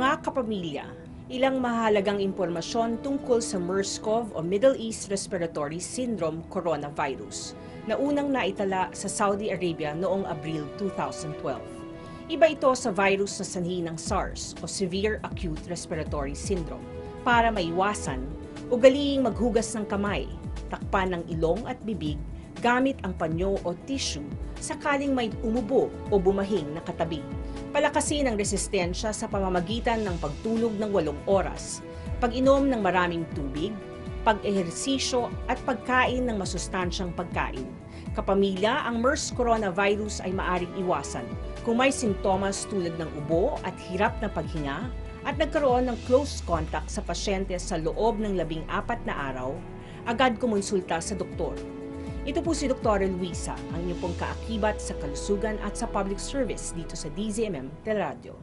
Mga kapamilya, ilang mahalagang impormasyon tungkol sa MERS-CoV o Middle East Respiratory Syndrome coronavirus na unang naitala sa Saudi Arabia noong Abril 2012. Iba ito sa virus na sanhi ng SARS o Severe Acute Respiratory Syndrome. Para maiwasan, ugaliing maghugas ng kamay, takpan ng ilong at bibig gamit ang panyo o tissue sakaling may umubo o bumahing na katabi. Palakasin ang resistensya sa pamamagitan ng pagtulog ng 8 oras, pag-inom ng maraming tubig, pag-ehersisyo at pagkain ng masustansyang pagkain. Kapamilya, ang MERS coronavirus ay maaring iwasan kung may sintomas tulad ng ubo at hirap na paghinga at nagkaroon ng close contact sa pasyente sa loob ng 14 na araw, agad kumonsulta sa doktor. Ito po si Dr. Luisa, ang inyong pong kaakibat sa kalusugan at sa public service dito sa DZMM Teleradyo.